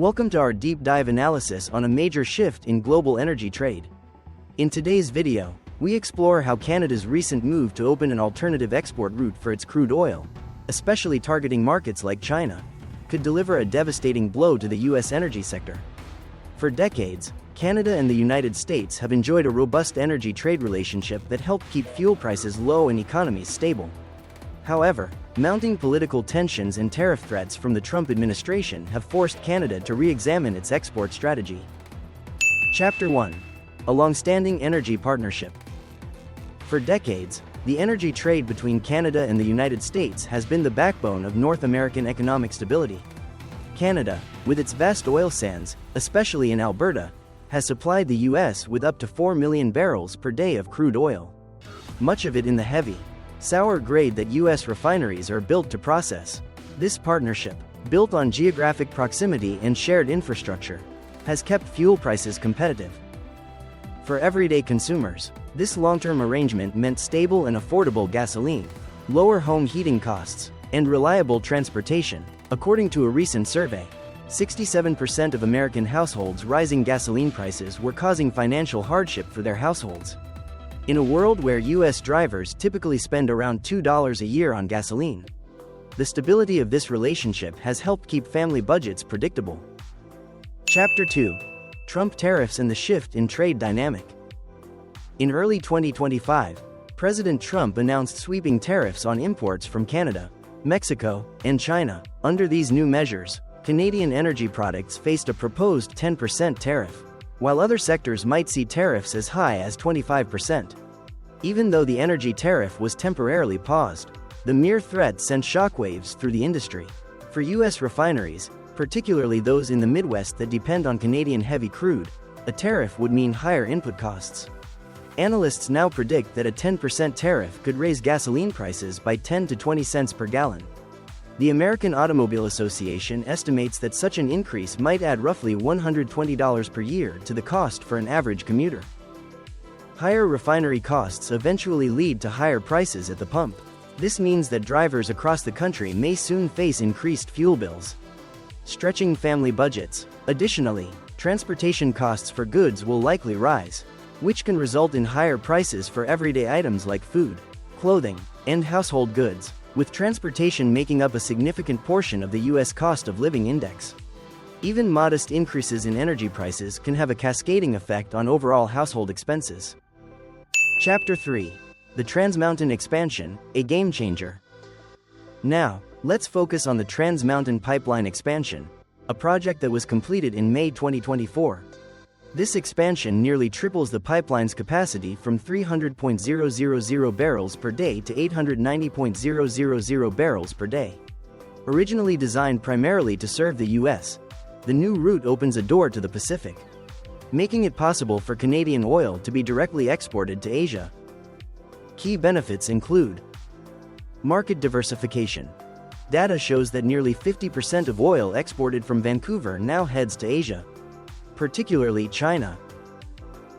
Welcome to our deep dive analysis on a major shift in global energy trade. In today's video, we explore how Canada's recent move to open an alternative export route for its crude oil, especially targeting markets like China, could deliver a devastating blow to the U.S. energy sector. For decades, Canada and the United States have enjoyed a robust energy trade relationship that helped keep fuel prices low and economies stable. However, mounting political tensions and tariff threats from the Trump administration have forced Canada to re-examine its export strategy. Chapter 1. A long-standing energy partnership. For decades, the energy trade between Canada and the United States has been the backbone of North American economic stability. Canada, with its vast oil sands, especially in Alberta, has supplied the U.S. with up to 4 million barrels per day of crude oil. Much of it in the heavy, sour grade that U.S. refineries are built to process. This partnership, built on geographic proximity and shared infrastructure, has kept fuel prices competitive. For everyday consumers, this long-term arrangement meant stable and affordable gasoline, lower home heating costs, and reliable transportation. According to a recent survey, 67% of American households' rising gasoline prices were causing financial hardship for their households. In a world where U.S. drivers typically spend around $2 a year on gasoline, the stability of this relationship has helped keep family budgets predictable. Chapter 2. Trump tariffs and the shift in trade dynamic. In early 2025, President Trump announced sweeping tariffs on imports from Canada, Mexico, and China. Under these new measures, Canadian energy products faced a proposed 10% tariff, while other sectors might see tariffs as high as 25%. Even though the energy tariff was temporarily paused, the mere threat sent shockwaves through the industry. For U.S. refineries, particularly those in the Midwest that depend on Canadian heavy crude, a tariff would mean higher input costs. Analysts now predict that a 10% tariff could raise gasoline prices by 10 to 20 cents per gallon. The American Automobile Association estimates that such an increase might add roughly $120 per year to the cost for an average commuter. Higher refinery costs eventually lead to higher prices at the pump. This means that drivers across the country may soon face increased fuel bills, stretching family budgets. Additionally, transportation costs for goods will likely rise, which can result in higher prices for everyday items like food, clothing, and household goods, with transportation making up a significant portion of the U.S. cost of living index. Even modest increases in energy prices can have a cascading effect on overall household expenses. Chapter 3. The Trans Mountain Expansion, a game changer. Now, let's focus on the Trans Mountain Pipeline expansion, a project that was completed in May 2024. This expansion nearly triples the pipeline's capacity from 300.000 barrels per day to 890.000 barrels per day. Originally designed primarily to serve the U.S., the new route opens a door to the Pacific, making it possible for Canadian oil to be directly exported to Asia. Key benefits include market diversification. Data shows that nearly 50% of oil exported from Vancouver now heads to Asia, particularly China.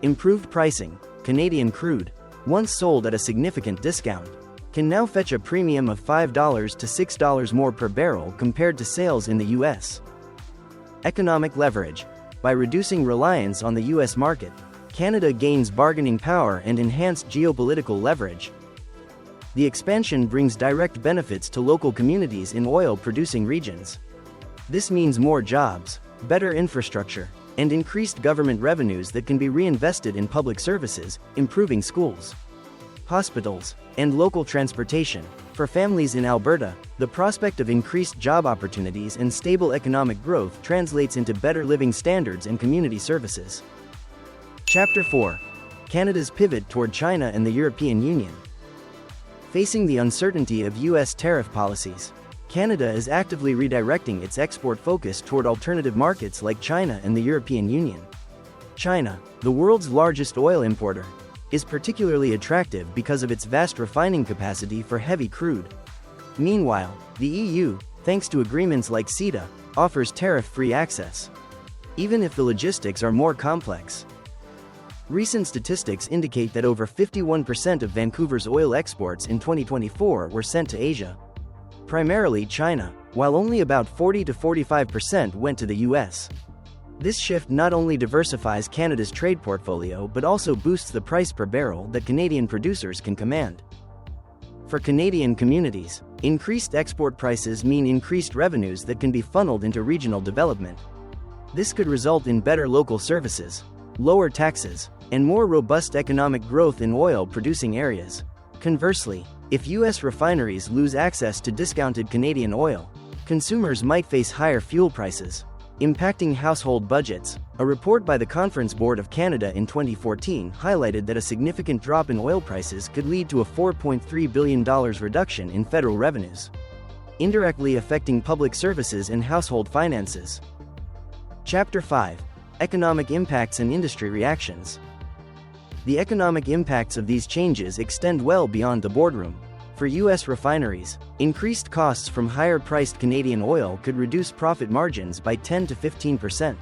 Improved pricing. Canadian crude, once sold at a significant discount, can now fetch a premium of $5 to $6 more per barrel compared to sales in the U.S. Economic leverage. By reducing reliance on the U.S. market, Canada gains bargaining power and enhanced geopolitical leverage. The expansion brings direct benefits to local communities in oil-producing regions. This means more jobs, better infrastructure, and increased government revenues that can be reinvested in public services, improving schools, hospitals, and local transportation. For families in Alberta, the prospect of increased job opportunities and stable economic growth translates into better living standards and community services. Chapter 4. Canada's pivot toward China and the European Union. Facing the uncertainty of U.S. tariff policies, Canada is actively redirecting its export focus toward alternative markets like China and the European Union. China, the world's largest oil importer, is particularly attractive because of its vast refining capacity for heavy crude. Meanwhile, the EU, thanks to agreements like CETA, offers tariff-free access, even if the logistics are more complex. Recent statistics indicate that over 51% of Vancouver's oil exports in 2024 were sent to Asia, primarily China. while only about 40 to 45% went to the US. This shift not only diversifies Canada's trade portfolio but also boosts the price per barrel that Canadian producers can command. For Canadian communities, increased export prices mean increased revenues that can be funneled into regional development. This could result in better local services, lower taxes, and more robust economic growth in oil-producing areas. Conversely, if US refineries lose access to discounted Canadian oil, consumers might face higher fuel prices, impacting household budgets. A report by the Conference Board of Canada in 2014 highlighted that a significant drop in oil prices could lead to a $4.3 billion reduction in federal revenues, indirectly affecting public services and household finances. Chapter 5: Economic Impacts and Industry Reactions. The economic impacts of these changes extend well beyond the boardroom. For US refineries, increased costs from higher-priced Canadian oil could reduce profit margins by 10 to 15%.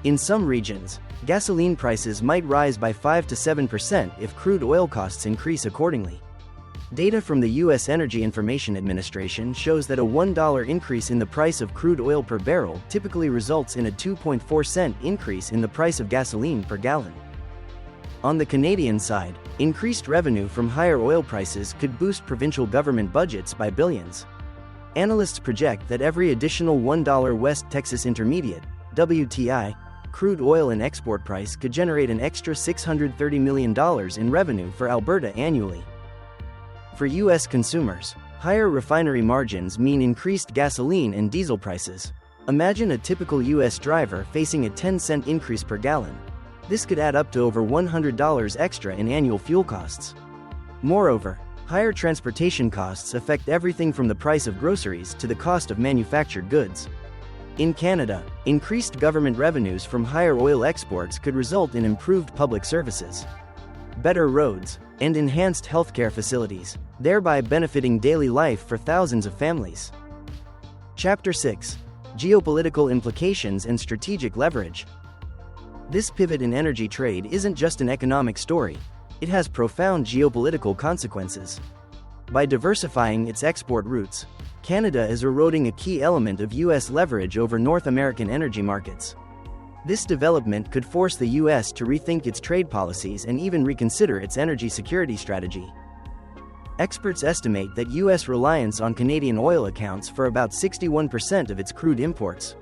In some regions, gasoline prices might rise by 5 to 7% if crude oil costs increase accordingly. Data from the U.S. Energy Information Administration shows that a $1 increase in the price of crude oil per barrel typically results in a 2.4-cent increase in the price of gasoline per gallon. On the Canadian side, increased revenue from higher oil prices could boost provincial government budgets by billions. Analysts project that every additional $1 West Texas Intermediate (WTI) crude oil and export price could generate an extra $630 million in revenue for Alberta annually. For U.S. consumers, higher refinery margins mean increased gasoline and diesel prices. Imagine a typical U.S. driver facing a 10-cent increase per gallon. This could add up to over $100 extra in annual fuel costs. Moreover, higher transportation costs affect everything from the price of groceries to the cost of manufactured goods. In Canada, increased government revenues from higher oil exports could result in improved public services, better roads, and enhanced healthcare facilities, thereby benefiting daily life for thousands of families. Chapter 6: Geopolitical Implications and Strategic Leverage. This pivot in energy trade isn't just an economic story, it has profound geopolitical consequences. By diversifying its export routes, Canada is eroding a key element of U.S. leverage over North American energy markets. This development could force the U.S. to rethink its trade policies and even reconsider its energy security strategy. Experts estimate that U.S. reliance on Canadian oil accounts for about 61% of its crude imports.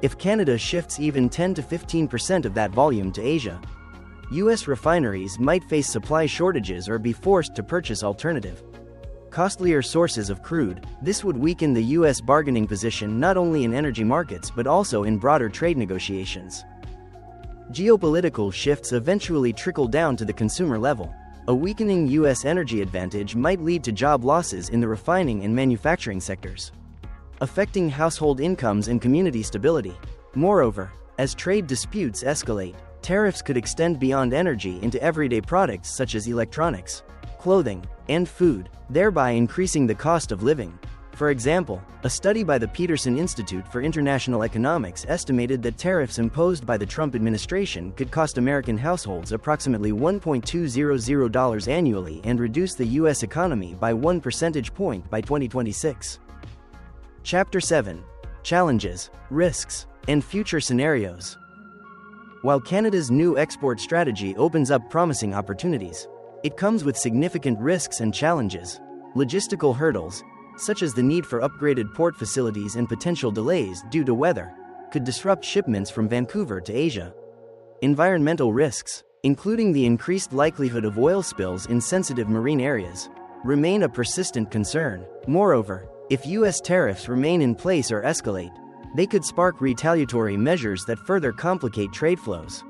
If Canada shifts even 10 to 15% of that volume to Asia, U.S. refineries might face supply shortages or be forced to purchase alternative, costlier sources of crude. This would weaken the U.S. bargaining position not only in energy markets but also in broader trade negotiations. Geopolitical shifts eventually trickle down to the consumer level. A weakening U.S. energy advantage might lead to job losses in the refining and manufacturing sectors, affecting household incomes and community stability. Moreover, as trade disputes escalate, tariffs could extend beyond energy into everyday products such as electronics, clothing, and food, thereby increasing the cost of living. For example, a study by the Peterson Institute for International Economics estimated that tariffs imposed by the Trump administration could cost American households approximately $1.200 annually and reduce the U.S. economy by 1 percentage point by 2026. Chapter 7: Challenges, Risks, and Future Scenarios. While Canada's new export strategy opens up promising opportunities, it comes with significant risks and challenges. Logistical hurdles, such as the need for upgraded port facilities and potential delays due to weather, could disrupt shipments from Vancouver to Asia. Environmental risks, including the increased likelihood of oil spills in sensitive marine areas, remain a persistent concern. Moreover, if U.S. tariffs remain in place or escalate, they could spark retaliatory measures that further complicate trade flows.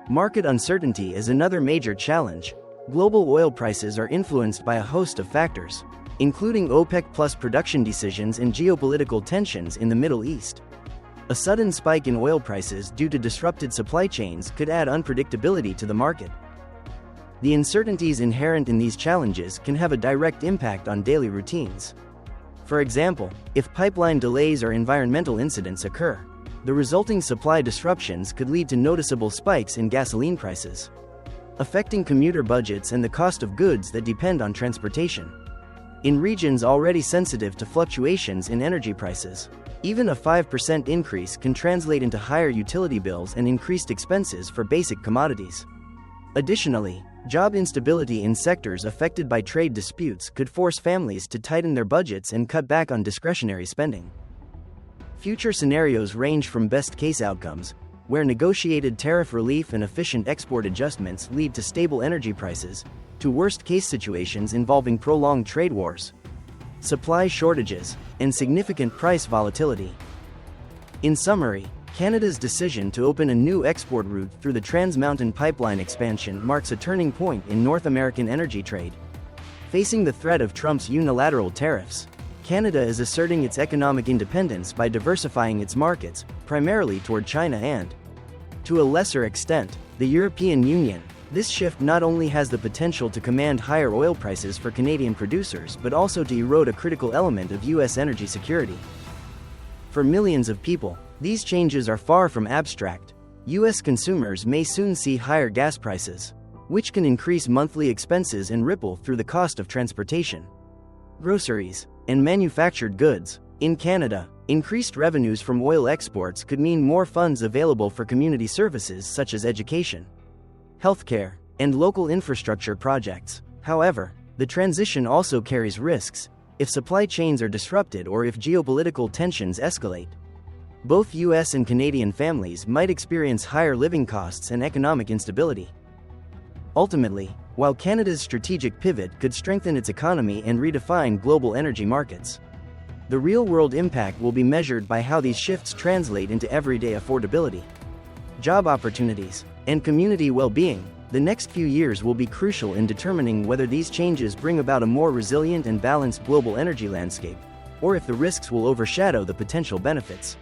Market uncertainty is another major challenge. Global oil prices are influenced by a host of factors, including OPEC+ production decisions and geopolitical tensions in the Middle East. A sudden spike in oil prices due to disrupted supply chains could add unpredictability to the market. The uncertainties inherent in these challenges can have a direct impact on daily routines. For example, if pipeline delays or environmental incidents occur, the resulting supply disruptions could lead to noticeable spikes in gasoline prices, affecting commuter budgets and the cost of goods that depend on transportation. in regions already sensitive to fluctuations in energy prices. Even a 5% increase can translate into higher utility bills and increased expenses for basic commodities. Additionally, job instability in sectors affected by trade disputes could force families to tighten their budgets and cut back on discretionary spending. Future scenarios range from best-case outcomes, where negotiated tariff relief and efficient export adjustments lead to stable energy prices, to worst-case situations involving prolonged trade wars, supply shortages, and significant price volatility. In summary, Canada's decision to open a new export route through the Trans Mountain Pipeline expansion marks a turning point in North American energy trade. Facing the threat of Trump's unilateral tariffs, Canada is asserting its economic independence by diversifying its markets, primarily toward China and, to a lesser extent, the European Union. This shift not only has the potential to command higher oil prices for Canadian producers but also to erode a critical element of U.S. energy security. For millions of people, these changes are far from abstract. U.S. consumers may soon see higher gas prices, which can increase monthly expenses and ripple through the cost of transportation, groceries, and manufactured goods. In Canada, increased revenues from oil exports could mean more funds available for community services such as education, healthcare, and local infrastructure projects. However, the transition also carries risks if supply chains are disrupted or if geopolitical tensions escalate. Both U.S. and Canadian families might experience higher living costs and economic instability. Ultimately, while Canada's strategic pivot could strengthen its economy and redefine global energy markets, the real-world impact will be measured by how these shifts translate into everyday affordability, job opportunities, and community well-being. The next few years will be crucial in determining whether these changes bring about a more resilient and balanced global energy landscape, or if the risks will overshadow the potential benefits.